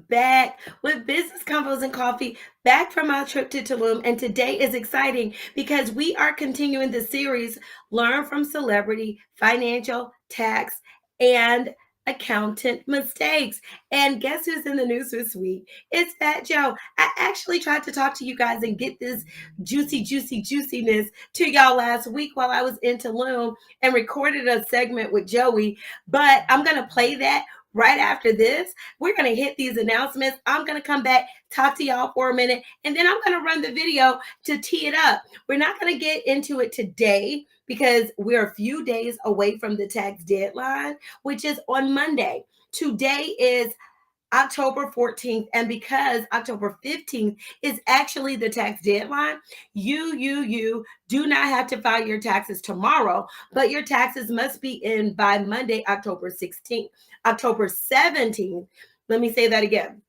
Back with Business Convos and Coffee, back from our trip to Tulum. And today is exciting because we are continuing the series Learn from Celebrity, Financial, Tax, and Accountant Mistakes. And guess who's in the news this week? It's Fat Joe. I actually tried to talk to you guys and get this juiciness to y'all last week while I was in Tulum and recorded a segment with Joey. But I'm going to play that right after this. We're going to hit these announcements. I'm going to come back, talk to y'all for a minute, and then I'm going to run the video to tee it up. We're not going to get into it today because we're a few days away from the tax deadline, which is on Monday. Today is October 14th, and because October 15th is actually the tax deadline, you do not have to file your taxes tomorrow, but your taxes must be in by Monday, October 16th. October 17th, let me say that again.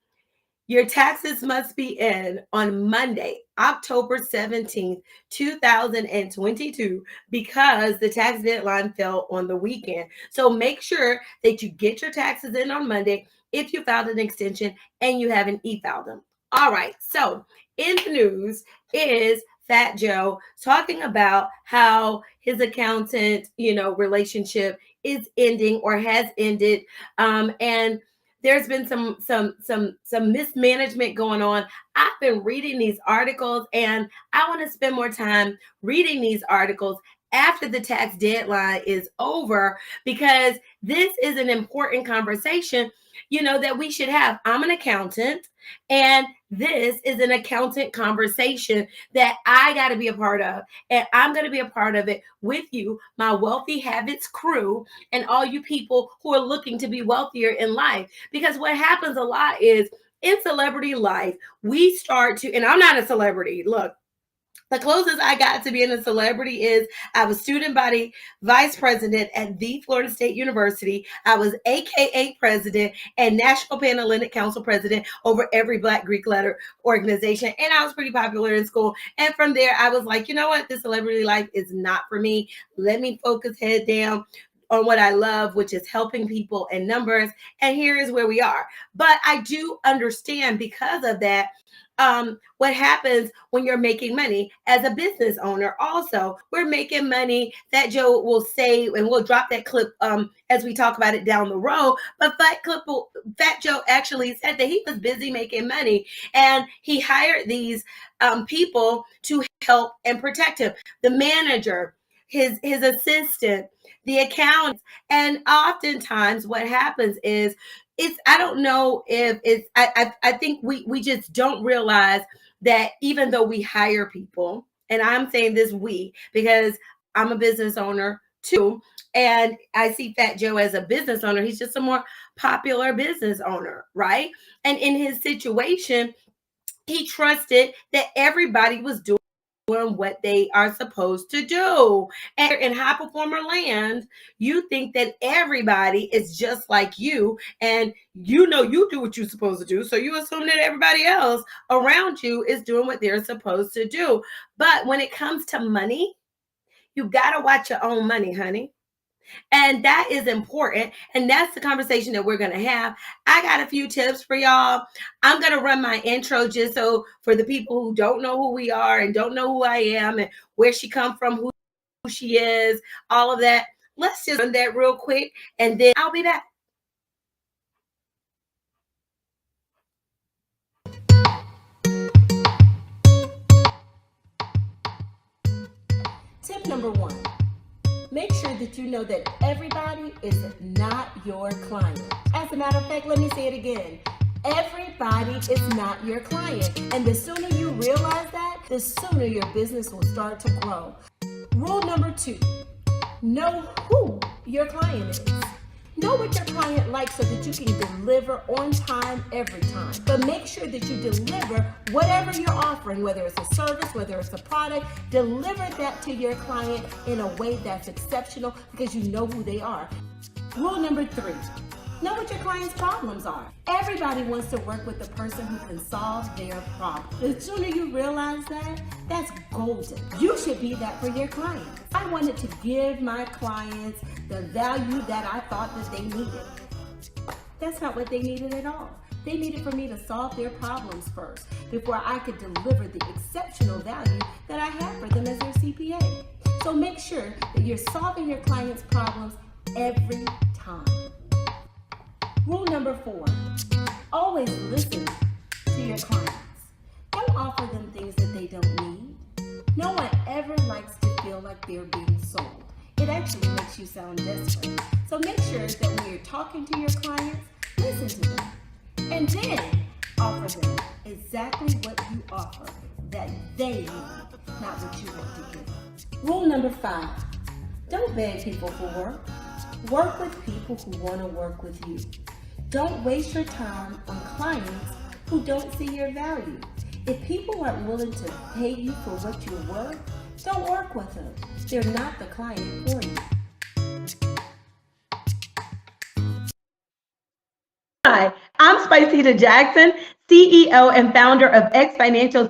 Your taxes must be in on Monday, October 17th, 2022, because the tax deadline fell on the weekend. So make sure that you get your taxes in on Monday if you filed an extension and you haven't e-filed them. All right, so in the news is Fat Joe talking about how his accountant, relationship is ending or has ended, and there's been some mismanagement going on. I've been reading these articles, and I want to spend more time reading these articles after the tax deadline is over, because this is an important conversation, that we should have. I'm an accountant, and this is an accountant conversation that I got to be a part of, and I'm going to be a part of it with you, my Wealthy Habits crew, and all you people who are looking to be wealthier in life. Because what happens a lot is in celebrity life, we start to, and I'm not a celebrity. Look, the closest I got to being a celebrity is I was student body vice president at the Florida State University. I was AKA president and National Panhellenic Council president over every Black Greek letter organization. And I was pretty popular in school. And from there, I was like, you know what? This celebrity life is not for me. Let me focus head down on what I love, which is helping people and numbers. And here is where we are. But I do understand, because of that, what happens when you're making money as a business owner. Also, we're making money. That Joe will say, and we'll drop that clip as we talk about it down the road. But Fat Joe actually said that he was busy making money, and he hired these people to help and protect him. The manager, his assistant, the accountants. And oftentimes what happens is, I don't know if it's, I think we just don't realize that even though we hire people, and I'm saying this we, because I'm a business owner too, and I see Fat Joe as a business owner. He's just a more popular business owner, right? And in his situation, he trusted that everybody was doing what they are supposed to do. And in high performer land, you think that everybody is just like you, and you do what you're supposed to do. So you assume that everybody else around you is doing what they're supposed to do. But when it comes to money, you got to watch your own money, honey. And that is important. And that's the conversation that we're going to have. I got a few tips for y'all. I'm going to run my intro just so for the people who don't know who we are and don't know who I am and where she come from, who she is, all of that. Let's just run that real quick, and then I'll be back. Tip number 1. Make sure that you know that everybody is not your client. As a matter of fact, let me say it again. Everybody is not your client. And the sooner you realize that, the sooner your business will start to grow. Rule number 2, know who your client is. Know what your client likes so that you can deliver on time every time. But make sure that you deliver whatever you're offering, whether it's a service, whether it's a product, deliver that to your client in a way that's exceptional because you know who they are. Rule number 3, know what your client's problems are. Everybody wants to work with the person who can solve their problem. The sooner you realize that, that's golden. You should be that for your clients. I wanted to give my clients the value that I thought that they needed. That's not what they needed at all. They needed for me to solve their problems first before I could deliver the exceptional value that I have for them as their CPA. So make sure that you're solving your clients' problems every time. Rule number 4, always listen to your clients. Don't offer them things that they don't need. No one ever likes to feel like they're being sold. It actually makes you sound desperate. So make sure that when you're talking to your clients, listen to them. And then offer them exactly what you offer that they need, not what you want to give. Rule number 5, don't beg people for work. Work with people who want to work with you. Don't waste your time on clients who don't see your value. If people aren't willing to pay you for what you're worth, don't work with them. They're not the client for you. Hi, I'm Spiceda Jackson, CEO and founder of Exfinancial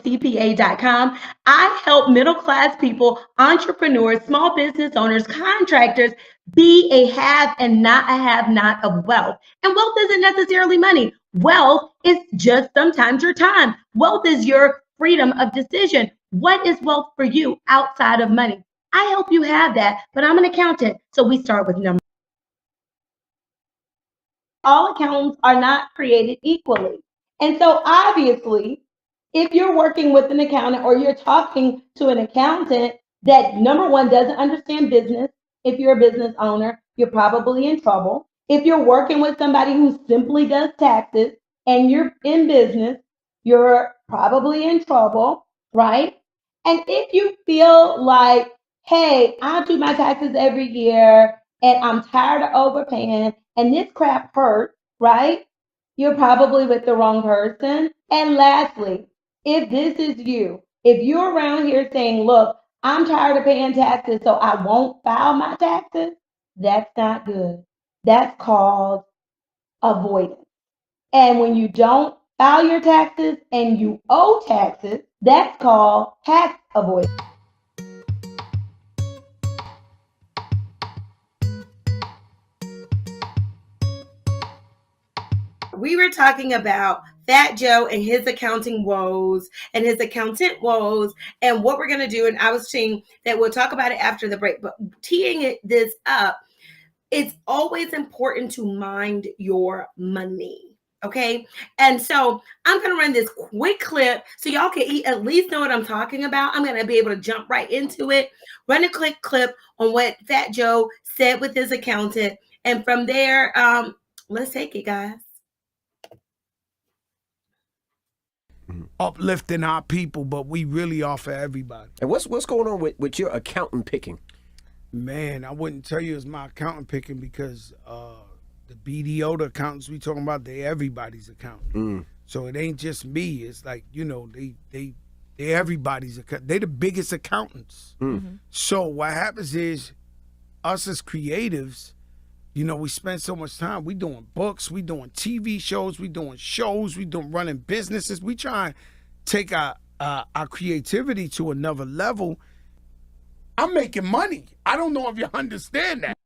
I help middle-class people, entrepreneurs, small business owners, contractors be a have and not a have-not of wealth. And wealth isn't necessarily money. Wealth is just sometimes your time. Wealth is your freedom of decision. What is wealth for you outside of money? I help you have that, but I'm an accountant, so we start with numbers. All accountants are not created equally. And so obviously, if you're working with an accountant or you're talking to an accountant that, number one, doesn't understand business, if you're a business owner, you're probably in trouble. If you're working with somebody who simply does taxes and you're in business, you're probably in trouble, right? And if you feel like, hey, I do my taxes every year and I'm tired of overpaying and this crap hurts, right? You're probably with the wrong person. And lastly, if this is you, if you're around here saying, look, I'm tired of paying taxes, so I won't file my taxes, that's not good. That's called avoidance. And when you don't file your taxes and you owe taxes, that's called tax avoidance. We were talking about Fat Joe and his accounting woes and his accountant woes and what we're going to do. And I was saying that we'll talk about it after the break, but teeing this up, it's always important to mind your money. Okay. And so I'm going to run this quick clip so y'all can at least know what I'm talking about. I'm going to be able to jump right into it, run a quick clip on what Fat Joe said with his accountant. And from there, let's take it, guys. Uplifting our people, but we really are for everybody. And what's going on with your accountant picking? Man, I wouldn't tell you it's my accountant picking because the BDO, the accountants we talking about, they everybody's accountant. So it ain't just me. It's like, you know, they everybody's accountant. They the biggest accountants. So what happens is us as creatives, you know, we spend so much time. We doing books, we doing TV shows, we doing shows, we doing running businesses. We try and take our creativity to another level. I'm making money. I don't know if you understand that.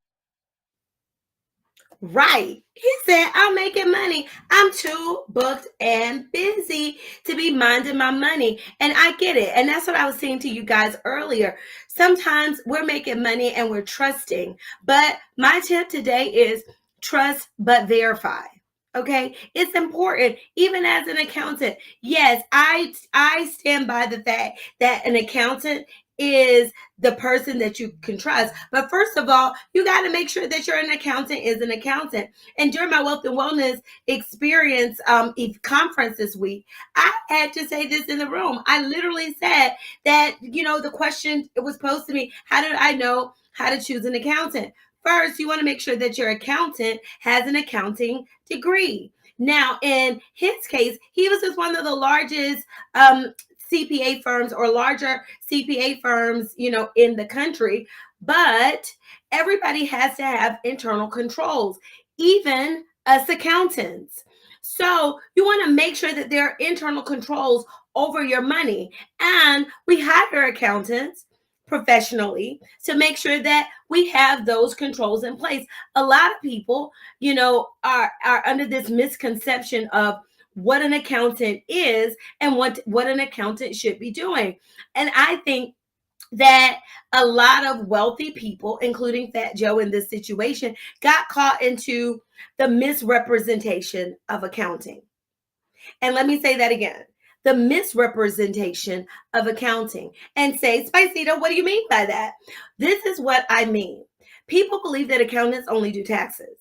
Right. He said, I'm making money. I'm too booked and busy to be minding my money. And I get it. And that's what I was saying to you guys earlier. Sometimes we're making money and we're trusting. But my tip today is trust but verify. Okay, it's important, even as an accountant. Yes, I stand by the fact that an accountant is the person that you can trust. But first of all, you got to make sure that you're an accountant is an accountant. And during my Wealth and Wellness Experience conference this week, I had to say this in the room. I literally said that, you know, the question was posed to me, how did I know how to choose an accountant? First, you want to make sure that your accountant has an accounting degree. Now, in his case, he was just one of the largest CPA firms or larger CPA firms, you know, in the country. But everybody has to have internal controls, even us accountants. So you want to make sure that there are internal controls over your money. And we hire accountants professionally to make sure that we have those controls in place. A lot of people, you know, are under this misconception of, what an accountant is and what an accountant should be doing. And I think that a lot of wealthy people, including Fat Joe in this situation, got caught into the misrepresentation of accounting. And let me say that again, the misrepresentation of accounting. And say, Spiceda, what do you mean by that? This is what I mean. People believe that accountants only do taxes.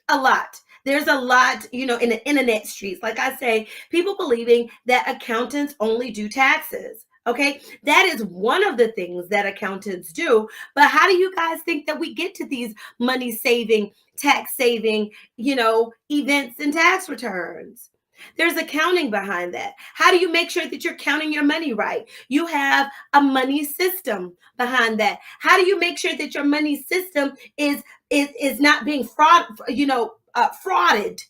A lot. There's a lot, in the internet streets, like I say, people believing that accountants only do taxes. Okay, that is one of the things that accountants do. But how do you guys think that we get to these money saving, tax saving, events and tax returns? There's accounting behind that. How do you make sure that you're counting your money right? You have a money system behind that. How do you make sure that your money system is not being frauded?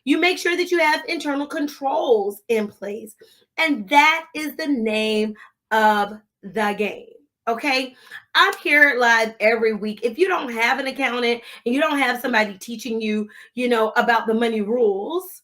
You make sure that you have internal controls in place. And that is the name of the game. Okay, I'm here live every week. If you don't have an accountant and you don't have somebody teaching you, about the money rules,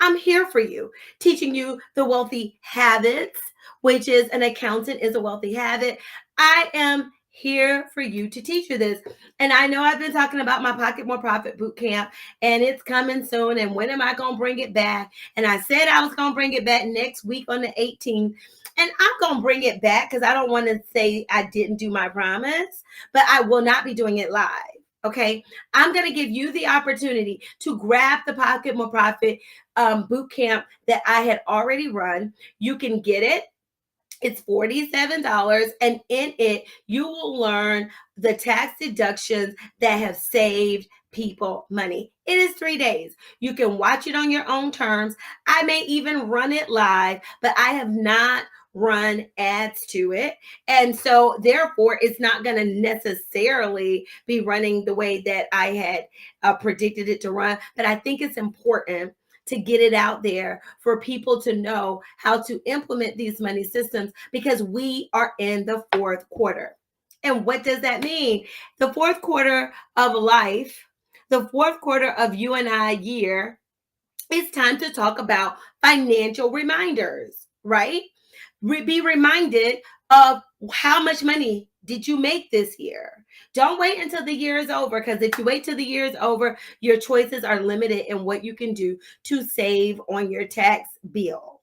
I'm here for you, teaching you the wealthy habits, which is an accountant is a wealthy habit. I am here for you to teach you this. And I know I've been talking about my Pocket More Profit Bootcamp, and it's coming soon. And when am I going to bring it back? And I said I was going to bring it back next week on the 18th. And I'm going to bring it back because I don't want to say I didn't do my promise, but I will not be doing it live. Okay, I'm going to give you the opportunity to grab the Pocket More Profit boot camp that I had already run. You can get it. It's $47, and in it, you will learn the tax deductions that have saved people money. It is 3 days. You can watch it on your own terms. I may even run it live, but I have not run ads to it. And so therefore, it's not going to necessarily be running the way that I had predicted it to run. But I think it's important to get it out there for people to know how to implement these money systems, because we are in the fourth quarter. And what does that mean? The fourth quarter of life, the fourth quarter of you and I year, it's time to talk about financial reminders, right? Be reminded of how much money did you make this year. Don't wait until the year is over, because if you wait till the year is over, your choices are limited in what you can do to save on your tax bill.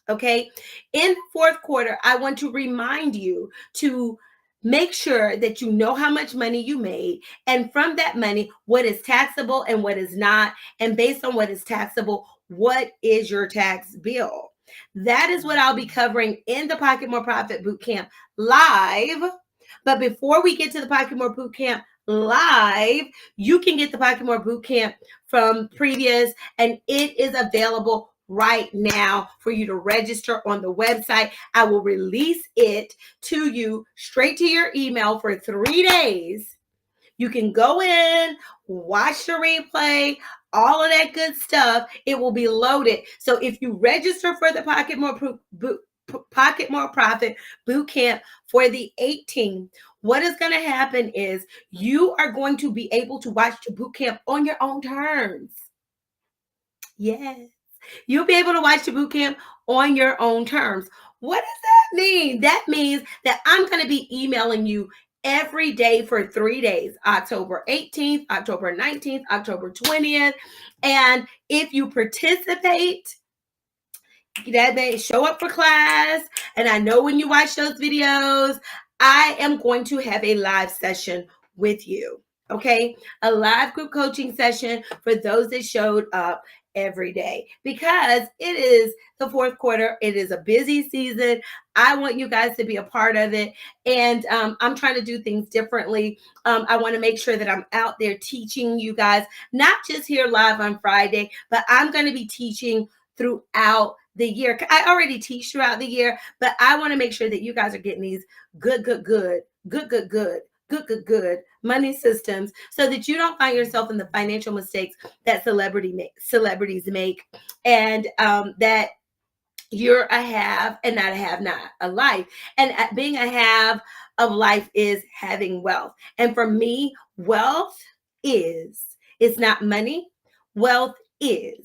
Okay. In the fourth quarter, I want to remind you to make sure that you know how much money you made, and from that money, what is taxable and what is not. And based on what is taxable, what is your tax bill? That is what I'll be covering in the Pocket More Profit Bootcamp live. But before we get to the Pocket More Bootcamp live, you can get the Pocket More Bootcamp from previous, and it is available right now for you to register on the website. I will release it to you straight to your email for 3 days. You can go in, watch the replay, all of that good stuff. It will be loaded. So if you register for the Pocket More Profit Bootcamp for the 18th, what is going to happen is you are going to be able to watch the bootcamp on your own terms. Yes. You'll be able to watch the bootcamp on your own terms. What does that mean? That means that I'm going to be emailing you every day for 3 days, October 18th, October 19th, October 20th. And if you participate, that day, show up for class. And I know when you watch those videos, I am going to have a live session with you. Okay, a live group coaching session for those that showed up every day, because it is the fourth quarter. It is a busy season. I want you guys to be a part of it. And I'm trying to do things differently. I want to make sure that I'm out there teaching you guys, not just here live on Friday, but I'm going to be teaching throughout the year. I already teach throughout the year, but I want to make sure that you guys are getting these good money systems, so that you don't find yourself in the financial mistakes that celebrities make, and that you're a have and not a have not a life. And being a have of life is having wealth. And for me, wealth it's not money. Wealth is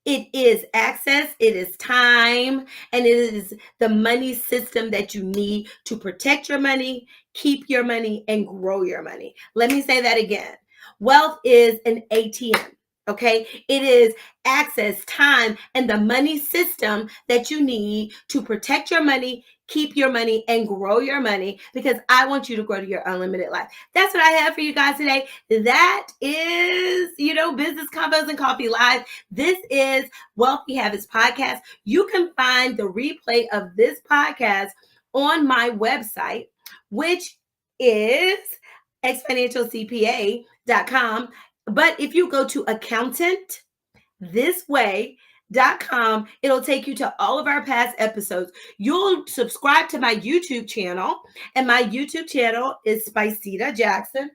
It is access, it is time, and it is the money system that you need to protect your money, keep your money, and grow your money. Let me say that again. Wealth is an ATM. Okay, it is access, time, and the money system that you need to protect your money, keep your money, and grow your money, because I want you to grow to your unlimited life. That's what I have for you guys today. That is, Business Combos and Coffee Live. This is Wealthy Habits Podcast. You can find the replay of this podcast on my website, which is exfinancialcpa.com. But if you go to accountantthisway.com, it'll take you to all of our past episodes. You'll subscribe to my YouTube channel, and my YouTube channel is Spiceda Jackson.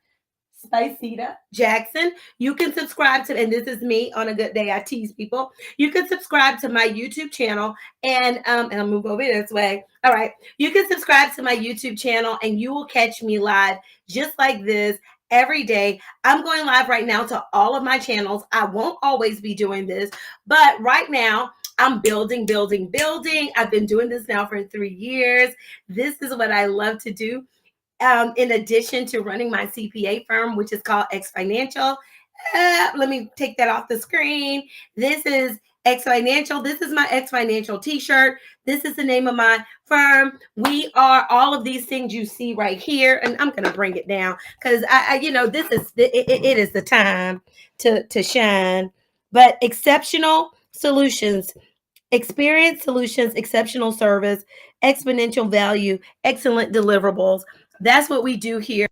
Spiceda Jackson. You can subscribe to, and this is me on a good day. I tease people. You can subscribe to my YouTube channel, and I'll move over this way. All right. You can subscribe to my YouTube channel, and you will catch me live just like this every day. I'm going live right now to all of my channels. I won't always be doing this, but right now I'm building. I've been doing this now for 3 years. This is what I love to do. In addition to running my CPA firm, which is called Exfinancial. Let me take that off the screen. This is Exfinancial. This is my Exfinancial t-shirt. This is the name of my firm. We are all of these things you see right here. And I'm going to bring it down because it is the time to shine. But exceptional solutions, experience solutions, exceptional service, exponential value, excellent deliverables. That's what we do here.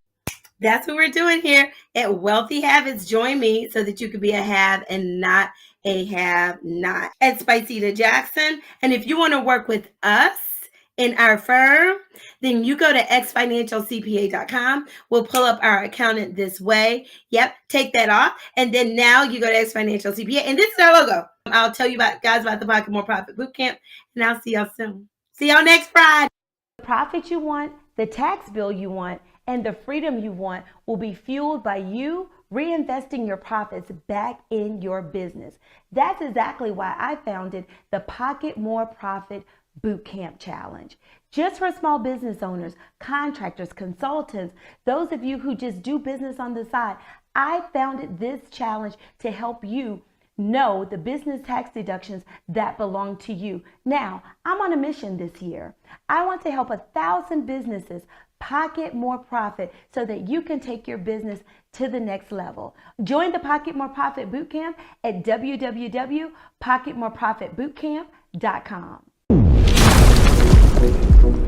That's what we're doing here at Wealthy Habits. Join me so that you can be a have and not a have not at Spiceda Jackson. And if you want to work with us in our firm, then you go to exfinancialcpa.com. We'll pull up our accountant this way. Yep, take that off. And then now you go to Exfinancial CPA. And this is our logo. I'll tell you about the Pocket More Profit Bootcamp. And I'll see y'all soon. See y'all next Friday. The profit you want, the tax bill you want, and the freedom you want will be fueled by you reinvesting your profits back in your business. That's exactly why I founded the Pocket More Profit Bootcamp Challenge. Just for small business owners, contractors, consultants, those of you who just do business on the side, I founded this challenge to help you know the business tax deductions that belong to you. Now, I'm on a mission this year. I want to help 1,000 businesses pocket more profit so that you can take your business to the next level. Join the Pocket More Profit Bootcamp at www.pocketmoreprofitbootcamp.com.